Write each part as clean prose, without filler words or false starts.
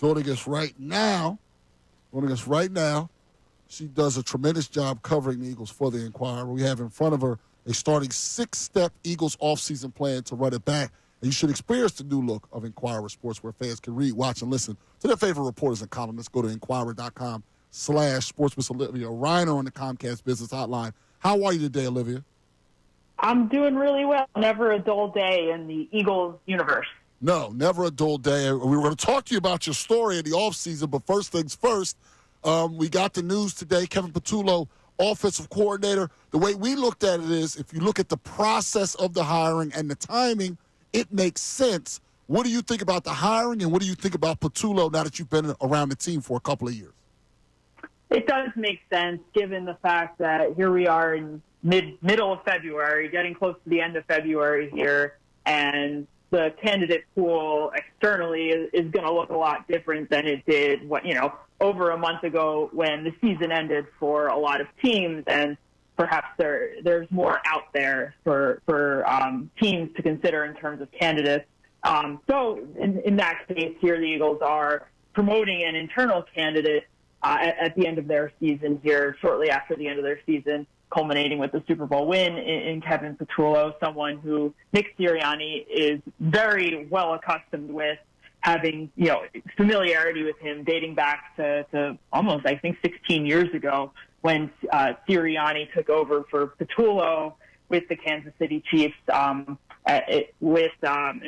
joining us right now. She does a tremendous job covering the Eagles for the Inquirer. We have in front of her a starting 6-step Eagles offseason plan to run it back. And you should experience the new look of Inquirer Sports, where fans can read, watch, and listen to their favorite reporters and columnists. Go to Inquirer.com/sports. Miss Olivia Reiner on the Comcast Business Hotline. How are you today, Olivia? I'm doing really well. Never a dull day in the Eagles universe. No, never a dull day. We were going to talk to you about your story in the offseason, but first things first, we got the news today. Kevin Patullo, offensive coordinator. The way we looked at it is, if you look at the process of the hiring and the timing, it makes sense. What do you think about the hiring, and what do you think about Patullo now that you've been around the team for a couple of years? It does make sense, given the fact that here we are in middle of February, getting close to the end of February here, and the candidate pool externally is going to look a lot different than it did, over a month ago when the season ended for a lot of teams, and perhaps there's more out there for teams to consider in terms of candidates. So in that case, here the Eagles are promoting an internal candidate at the end of their season here, shortly after the end of their season, culminating with the Super Bowl win in Kevin Patullo, someone who Nick Sirianni is very well accustomed with, having familiarity with him dating back to almost, I think, 16 years ago when Sirianni took over for Patullo with the Kansas City Chiefs, in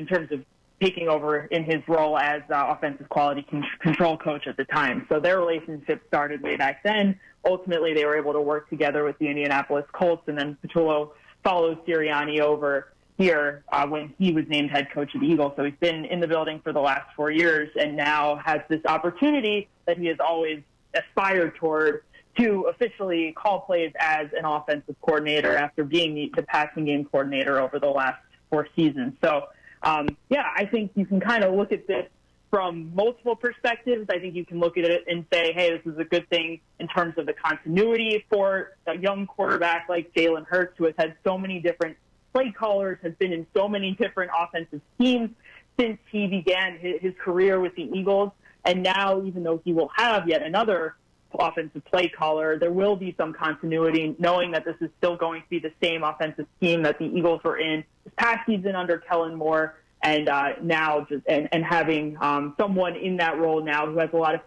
terms of taking over in his role as offensive quality control coach at the time. So their relationship started way back then. Ultimately, they were able to work together with the Indianapolis Colts, and then Patullo followed Sirianni over here when he was named head coach of the Eagles. So he's been in the building for the last 4 years and now has this opportunity that he has always aspired toward to officially call plays as an offensive coordinator after being the passing game coordinator over the last 4 seasons. So, I think you can kind of look at this from multiple perspectives. I think you can look at it and say, hey, this is a good thing in terms of the continuity for a young quarterback like Jalen Hurts, who has had so many different play callers, has been in so many different offensive schemes since he began his career with the Eagles. And now, even though he will have yet another offensive play caller, there will be some continuity, knowing that this is still going to be the same offensive scheme that the Eagles were in this past season under Kellen Moore, and now having someone in that role now who has a lot of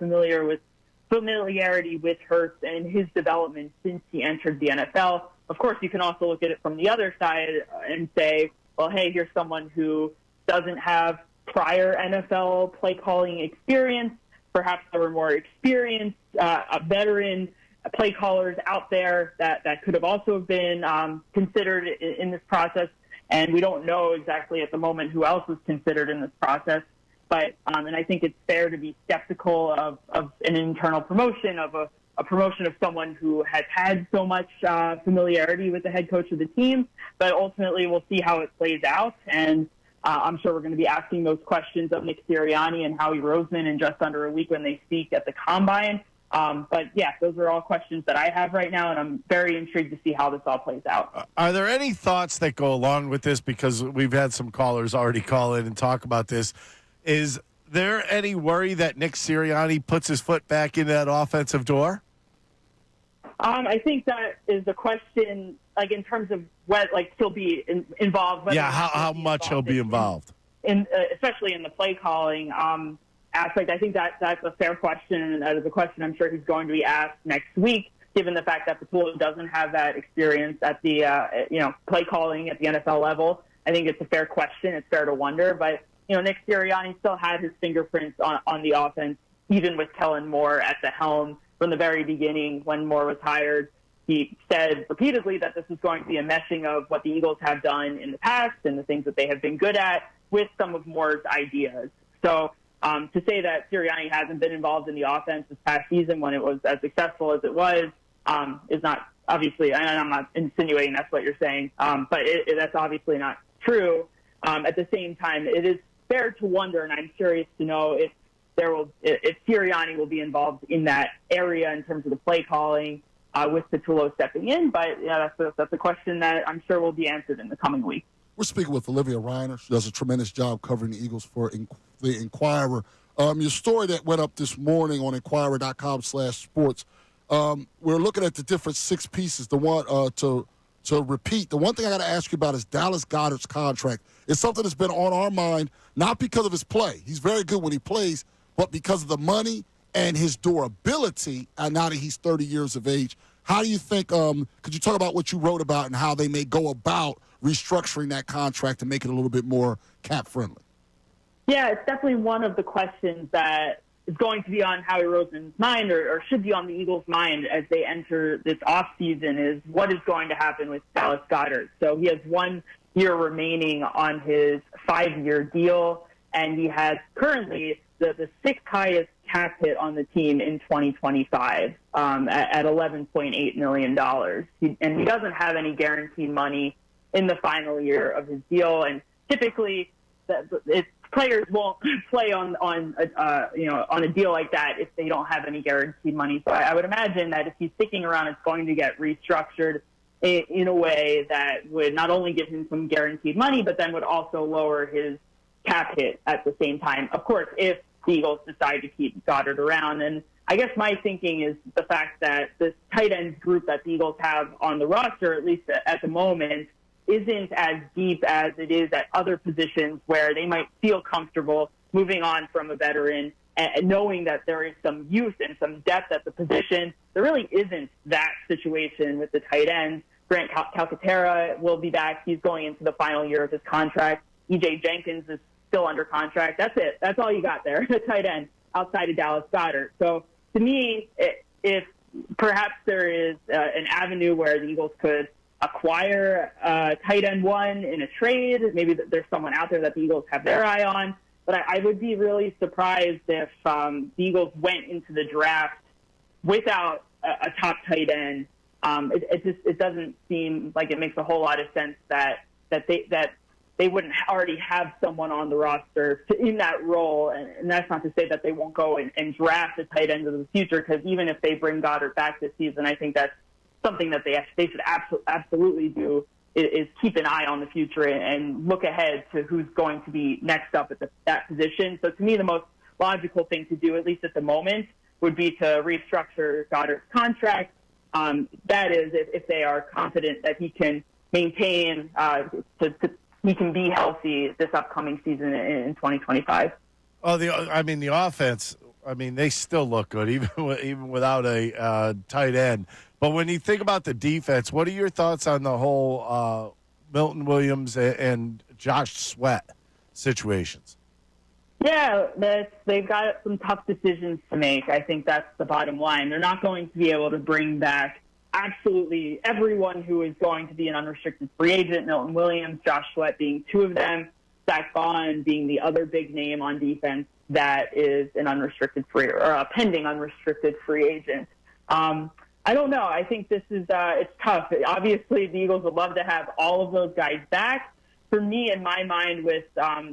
familiarity with Hurts and his development since he entered the NFL. Of course, you can also look at it from the other side and say, well, hey, here's someone who doesn't have prior NFL play calling experience. Perhaps there were more experienced, veteran play callers out there that could have also been considered in this process. And we don't know exactly at the moment who else was considered in this process. But and I think it's fair to be skeptical of an internal promotion, of a promotion of someone who has had so much familiarity with the head coach of the team. But ultimately, we'll see how it plays out. And I'm sure we're going to be asking those questions of Nick Sirianni and Howie Roseman in just under a week when they speak at the Combine. But, yeah, those are all questions that I have right now, and I'm very intrigued to see how this all plays out. Are there any thoughts that go along with this? Because we've had some callers already call in and talk about this. Is there any worry that Nick Sirianni puts his foot back in that offensive door? I think that is a question, like, in terms of what, like, he'll be involved. Yeah, how much he'll be involved. Especially in the play calling aspect. I think that's a fair question, and that is a question I'm sure he's going to be asked next week, given the fact that Patullo doesn't have that experience at the play calling at the NFL level. I think it's a fair question. It's fair to wonder, but Nick Sirianni still had his fingerprints on the offense, even with Kellen Moore at the helm from the very beginning when Moore was hired. He said repeatedly that this is going to be a meshing of what the Eagles have done in the past and the things that they have been good at with some of Moore's ideas. So to say that Sirianni hasn't been involved in the offense this past season when it was as successful as it was is not, obviously, and I'm not insinuating that's what you're saying, but that's obviously not true. At the same time, it is fair to wonder, and I'm curious to know if Sirianni will be involved in that area in terms of the play calling with Patullo stepping in. But that's a question that I'm sure will be answered in the coming week. We're speaking with Olivia Reiner. She does a tremendous job covering the Eagles for the Inquirer. Your story that went up this morning on Inquirer.com/sports. We're looking at the different six pieces. The one to repeat. The one thing I got to ask you about is Dallas Goedert's contract. It's something that's been on our mind, not because of his play. He's very good when he plays, but because of the money and his durability. And now that he's 30 years of age, how do you think? Could you talk about what you wrote about and how they may go about restructuring that contract to make it a little bit more cap friendly? Yeah, it's definitely one of the questions that is going to be on Howie Roseman's mind or should be on the Eagles' mind as they enter this offseason is what is going to happen with Dallas Goedert. So he has 1 year remaining on his 5-year deal, and he has currently the sixth highest cap hit on the team in 2025 at $11.8 million. And he doesn't have any guaranteed money in the final year of his deal, and typically players won't play on a deal like that if they don't have any guaranteed money. So I would imagine that if he's sticking around, it's going to get restructured in a way that would not only give him some guaranteed money, but then would also lower his cap hit at the same time. Of course, if the Eagles decide to keep Goedert around. And I guess my thinking is the fact that this tight end group that the Eagles have on the roster, at least at the moment, isn't as deep as it is at other positions where they might feel comfortable moving on from a veteran and knowing that there is some youth and some depth at the position. There really isn't that situation with the tight ends. Grant Calcaterra will be back. He's going into the final year of his contract. E.J. Jenkins is still under contract. That's it. That's all you got there, the tight end, outside of Dallas Goedert. So to me, if perhaps there is an avenue where the Eagles could acquire tight end one in a trade. Maybe there's someone out there that the Eagles have their eye on. But I would be really surprised if the Eagles went into the draft without a top tight end. It doesn't seem like it makes a whole lot of sense that they wouldn't already have someone on the roster in that role. And that's not to say that they won't go and draft a tight end of the future, because even if they bring Goedert back this season, I think that's something that they should absolutely do is keep an eye on the future and look ahead to who's going to be next up at that position. So to me, the most logical thing to do, at least at the moment, would be to restructure Goedert's contract. That is, if they are confident that he can maintain, he can be healthy this upcoming season in 2025. Oh, the offense, they still look good, even without a tight end. But when you think about the defense, what are your thoughts on the whole Milton Williams and Josh Sweat situations? Yeah, they've got some tough decisions to make. I think that's the bottom line. They're not going to be able to bring back absolutely everyone who is going to be an unrestricted free agent. Milton Williams, Josh Sweat being two of them, Zach Bond being the other big name on defense that is an unrestricted free or a pending unrestricted free agent. I don't know. I think this is it's tough. Obviously, the Eagles would love to have all of those guys back. For me, in my mind, with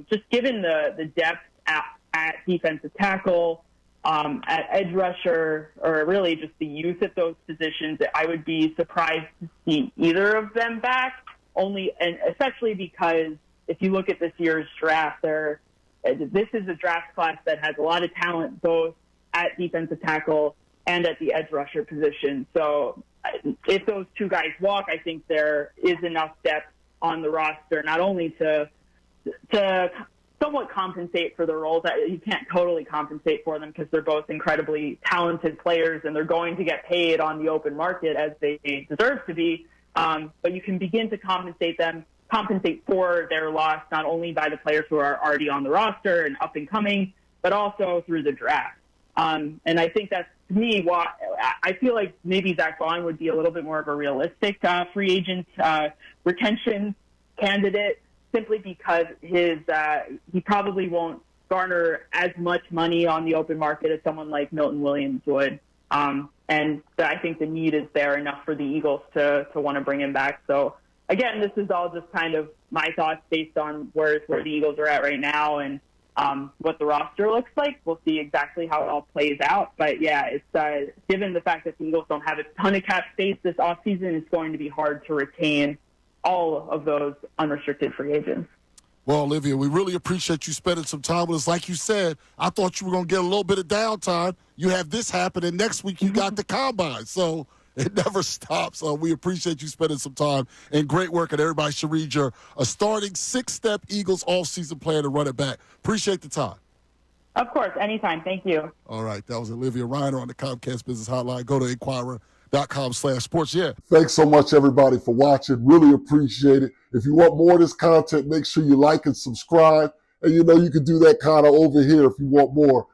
just given the depth at defensive tackle, at edge rusher, or really just the youth at those positions, I would be surprised to see either of them back. And especially because if you look at this year's draft, this is a draft class that has a lot of talent both at defensive tackle and at the edge rusher position. So if those two guys walk, I think there is enough depth on the roster, not only to somewhat compensate for the roles. That you can't totally compensate for them because they're both incredibly talented players and they're going to get paid on the open market as they deserve to be. But you can begin to compensate for their loss, not only by the players who are already on the roster and up and coming, but also through the draft. And I think that's, to me, why I feel like maybe Zach Bond would be a little bit more of a realistic free agent retention candidate, simply because he probably won't garner as much money on the open market as someone like Milton Williams would. And I think the need is there enough for the Eagles to want to bring him back. So, again, this is all just kind of my thoughts based on where the Eagles are at right now and what the roster looks like. We'll see exactly how it all plays out. But, yeah, it's given the fact that the Eagles don't have a ton of cap space this offseason, it's going to be hard to retain all of those unrestricted free agents. Well, Olivia, we really appreciate you spending some time with us. Like you said, I thought you were going to get a little bit of downtime. You have this happen, and next week you got the combine. So it never stops. We appreciate you spending some time, and great work. And everybody should read your starting 6-step Eagles offseason plan to run it back. Appreciate the time. Of course, anytime. Thank you. All right, that was Olivia Reiner on the Comcast Business Hotline. Go to Inquirer.com/sports. Yeah. Thanks so much, everybody, for watching. Really appreciate it. If you want more of this content, make sure you like and subscribe. And you know you can do that kind of over here if you want more